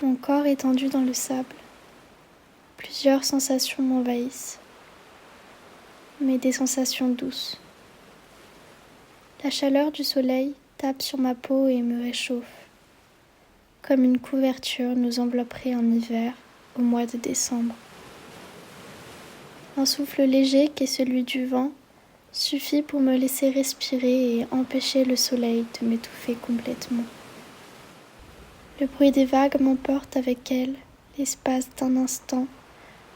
Mon corps étendu dans le sable. Plusieurs sensations m'envahissent, mais des sensations douces. La chaleur du soleil tape sur ma peau et me réchauffe, comme une couverture nous envelopperait en hiver au mois de décembre. Un souffle léger qu'est celui du vent suffit pour me laisser respirer et empêcher le soleil de m'étouffer complètement. Le bruit des vagues m'emporte avec elle l'espace d'un instant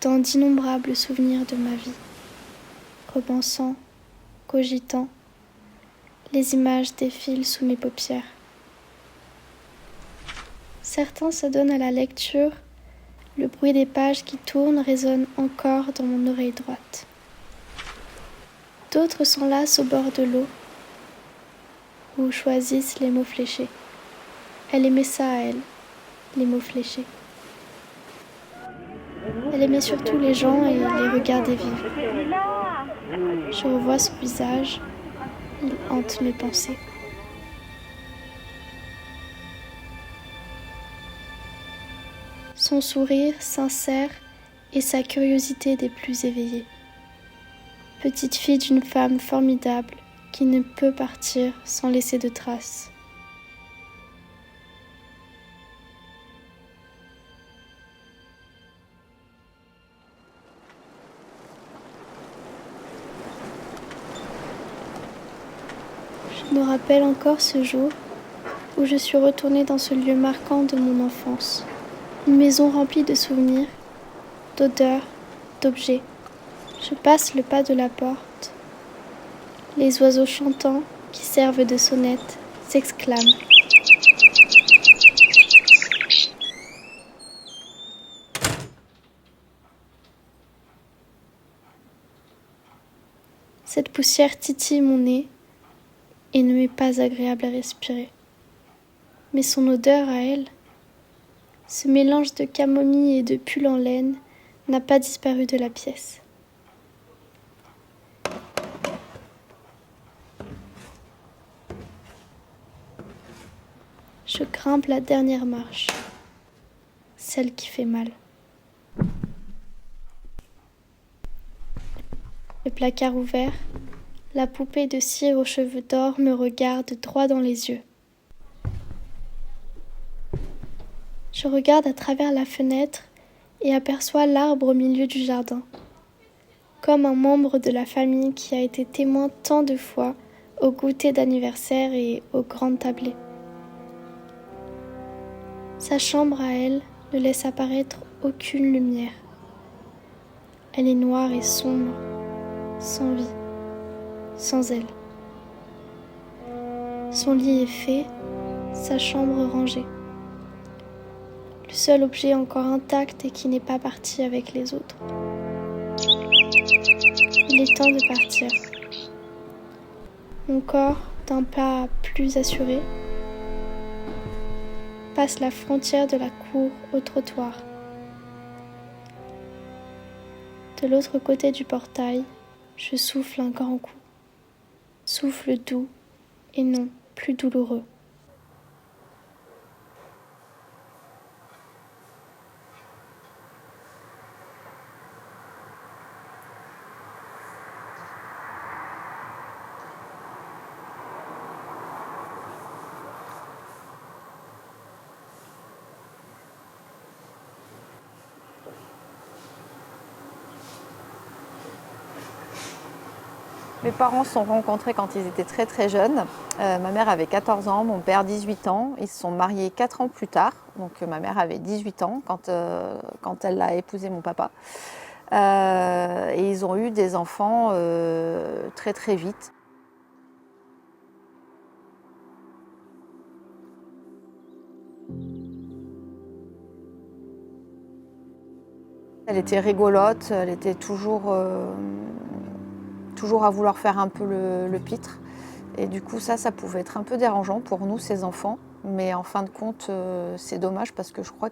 dans d'innombrables souvenirs de ma vie. Repensant, cogitant, les images défilent sous mes paupières. Certains se donnent à la lecture, le bruit des pages qui tournent résonne encore dans mon oreille droite. D'autres s'enlacent au bord de l'eau ou choisissent les mots fléchés. Elle aimait ça à elle, les mots fléchés. Elle aimait surtout les gens et les regarder vivre. Je revois son visage, il hante mes pensées. Son sourire sincère et sa curiosité des plus éveillées. Petite fille d'une femme formidable qui ne peut partir sans laisser de traces. Je me rappelle encore ce jour où je suis retournée dans ce lieu marquant de mon enfance. Une maison remplie de souvenirs, d'odeurs, d'objets. Je passe le pas de la porte. Les oiseaux chantants, qui servent de sonnettes, s'exclament. Cette poussière titille mon nez et ne m'est pas agréable à respirer. Mais son odeur à elle, ce mélange de camomille et de pull en laine, n'a pas disparu de la pièce. Je grimpe la dernière marche, celle qui fait mal. Le placard ouvert, la poupée de cire aux cheveux d'or me regarde droit dans les yeux. Je regarde à travers la fenêtre et aperçois l'arbre au milieu du jardin, comme un membre de la famille qui a été témoin tant de fois au goûter d'anniversaire et aux grandes tablées. Sa chambre à elle ne laisse apparaître aucune lumière. Elle est noire et sombre, sans vie, sans elle. Son lit est fait, sa chambre rangée. Le seul objet encore intact et qui n'est pas parti avec les autres. Il est temps de partir. Mon corps, d'un pas plus assuré, passe la frontière de la cour au trottoir. De l'autre côté du portail, je souffle un grand coup. Souffle doux et non plus douloureux. Mes parents se sont rencontrés quand ils étaient très très jeunes. Ma mère avait 14 ans, mon père 18 ans. Ils se sont mariés 4 ans plus tard. Donc ma mère avait 18 ans quand elle a épousé mon papa. Et ils ont eu des enfants très très vite. Elle était rigolote, elle était toujours à vouloir faire un peu le pitre. Et du coup, ça pouvait être un peu dérangeant pour nous, ses enfants. Mais en fin de compte, c'est dommage parce que je crois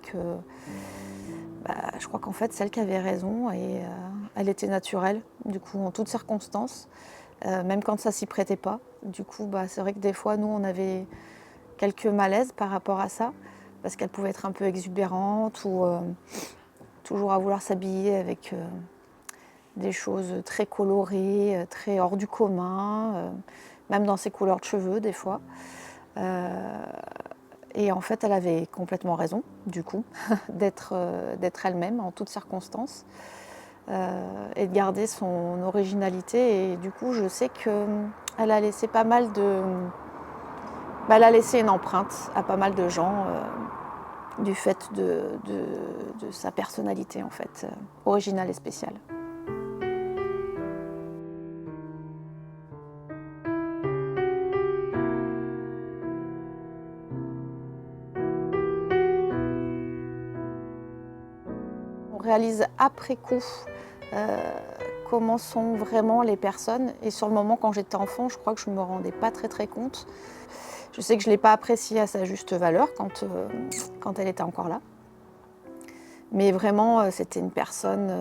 qu'en fait, c'est elle qui avait raison et elle était naturelle, du coup, en toutes circonstances, même quand ça s'y prêtait pas. Du coup, c'est vrai que des fois, nous, on avait quelques malaises par rapport à ça. parce qu'elle pouvait être un peu exubérante ou toujours à vouloir s'habiller avec des choses très colorées, très hors du commun, même dans ses couleurs de cheveux des fois. Et en fait, elle avait complètement raison, du coup, d'être elle-même en toutes circonstances et de garder son originalité. Et du coup, je sais qu'elle a laissé pas mal de... elle a laissé une empreinte à pas mal de gens du fait de sa personnalité, en fait, originale et spéciale. On réalise après coup comment sont vraiment les personnes. Et sur le moment, quand j'étais enfant, je crois que je ne me rendais pas très compte. Je sais que je ne l'ai pas appréciée à sa juste valeur quand elle était encore là. Mais vraiment, c'était une personne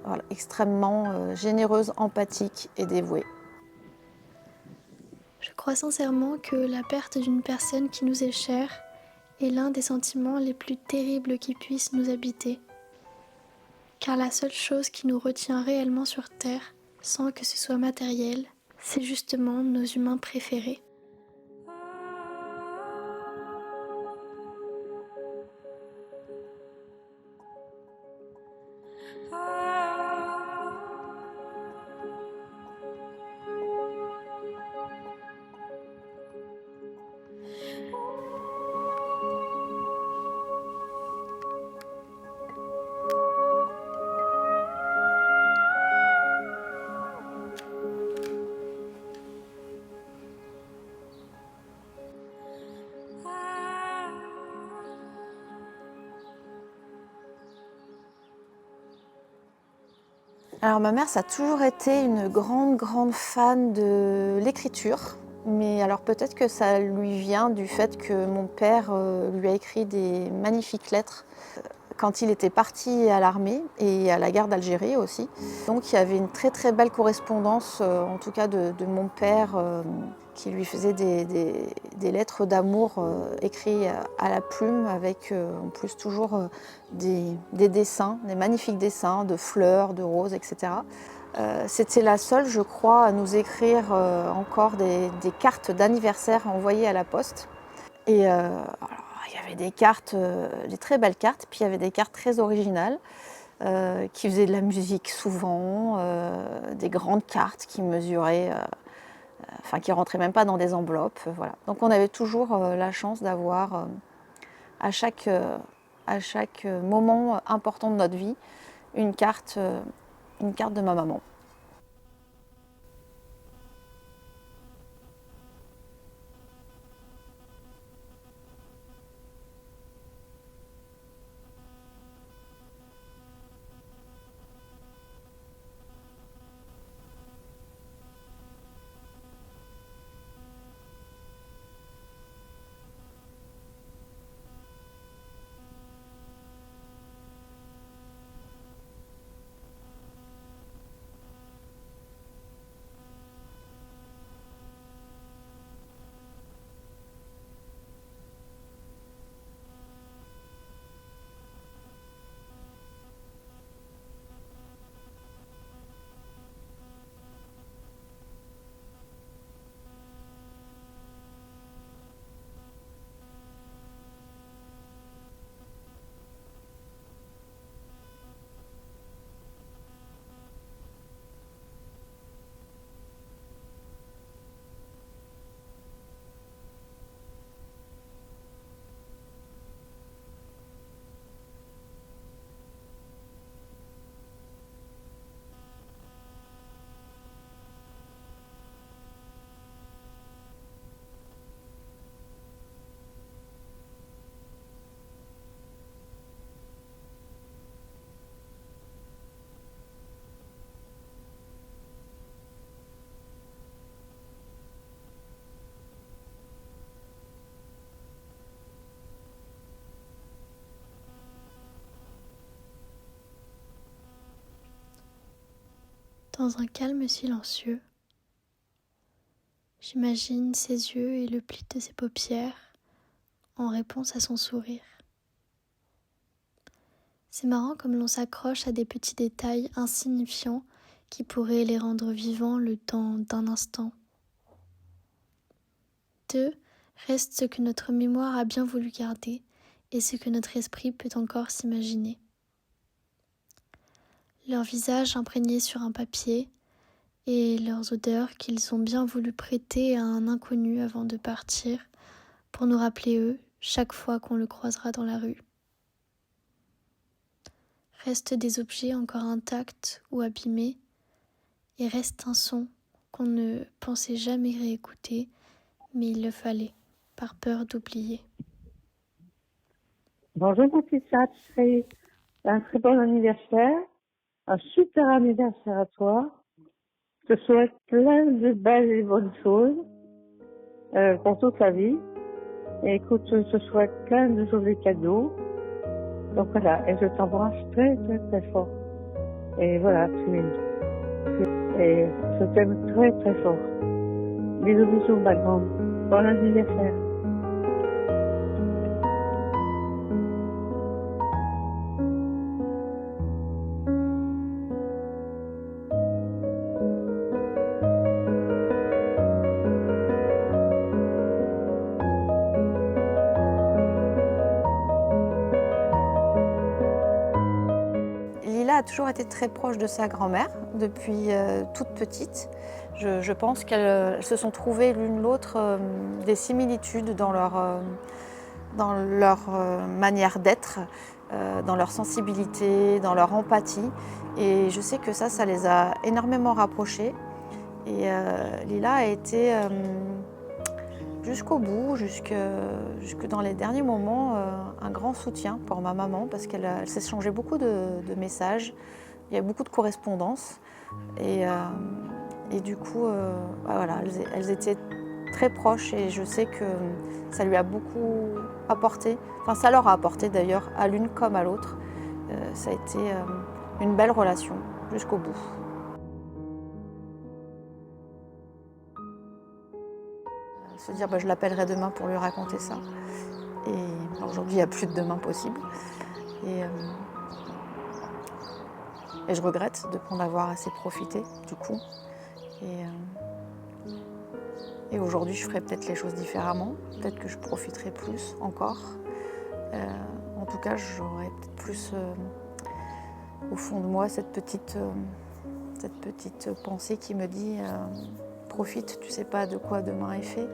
voilà, extrêmement généreuse, empathique et dévouée. Je crois sincèrement que la perte d'une personne qui nous est chère est l'un des sentiments les plus terribles qui puissent nous habiter. Car la seule chose qui nous retient réellement sur Terre, sans que ce soit matériel, c'est justement nos humains préférés. Alors ma mère, ça a toujours été une grande fan de l'écriture. Mais alors peut-être que ça lui vient du fait que mon père lui a écrit des magnifiques lettres quand il était parti à l'armée et à la guerre d'Algérie aussi. Donc il y avait une très belle correspondance, en tout cas de mon père, qui lui faisait des lettres d'amour écrites à la plume avec en plus toujours des dessins, des magnifiques dessins de fleurs, de roses, etc. C'était la seule, je crois, à nous écrire encore des cartes d'anniversaire envoyées à la poste. Et alors, il y avait des cartes, des très belles cartes, puis il y avait des cartes très originales qui faisaient de la musique souvent, des grandes cartes qui mesuraient, enfin qui rentraient même pas dans des enveloppes, voilà. Donc on avait toujours la chance d'avoir à chaque moment important de notre vie une carte de ma maman. Dans un calme silencieux, j'imagine ses yeux et le pli de ses paupières en réponse à son sourire. C'est marrant comme l'on s'accroche à des petits détails insignifiants qui pourraient les rendre vivants le temps d'un instant. 2. Reste ce que notre mémoire a bien voulu garder et ce que notre esprit peut encore s'imaginer. Leurs visages imprégnés sur un papier et leurs odeurs qu'ils ont bien voulu prêter à un inconnu avant de partir pour nous rappeler eux chaque fois qu'on le croisera dans la rue. Restent des objets encore intacts ou abîmés et reste un son qu'on ne pensait jamais réécouter, mais il le fallait, par peur d'oublier. Bonjour mon petit chat, un très bon anniversaire, un super anniversaire à toi. Je te souhaite plein de belles et bonnes choses pour toute la vie. Et écoute, je te souhaite plein de jolis cadeaux. Donc voilà, et je t'embrasse très très très fort. Et voilà, et je t'aime très très fort. Bisous bisous ma grande. Bon anniversaire. Lila a toujours été très proche de sa grand-mère depuis toute petite. Je pense qu'elles se sont trouvées l'une l'autre des similitudes dans leur manière d'être, dans leur sensibilité, dans leur empathie. Et je sais que ça les a énormément rapprochées. Et Lila a été jusqu'au bout, jusque dans les derniers moments, un grand soutien pour ma maman parce qu'elle s'échangeait beaucoup de messages, il y avait beaucoup de correspondances et du coup, voilà, elles étaient très proches et je sais que ça lui a beaucoup apporté, enfin ça leur a apporté d'ailleurs à l'une comme à l'autre. Ça a été une belle relation jusqu'au bout. Se dire je l'appellerai demain pour lui raconter ça. Et aujourd'hui il n'y a plus de demain possible. Et je regrette de ne pas en avoir assez profité du coup. Et aujourd'hui je ferai peut-être les choses différemment. Peut-être que je profiterai plus encore. En tout cas j'aurai peut-être plus au fond de moi cette petite pensée qui me dit profite, tu sais pas de quoi demain est fait.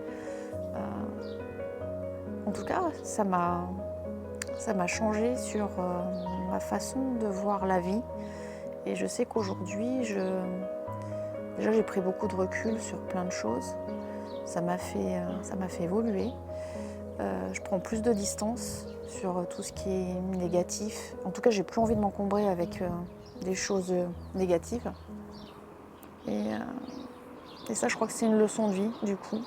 En tout cas, ça m'a changé sur ma façon de voir la vie. Et je sais qu'aujourd'hui, déjà j'ai pris beaucoup de recul sur plein de choses. Ça m'a fait évoluer. Je prends plus de distance sur tout ce qui est négatif. En tout cas, j'ai plus envie de m'encombrer avec des choses négatives. Et ça, je crois que c'est une leçon de vie, du coup.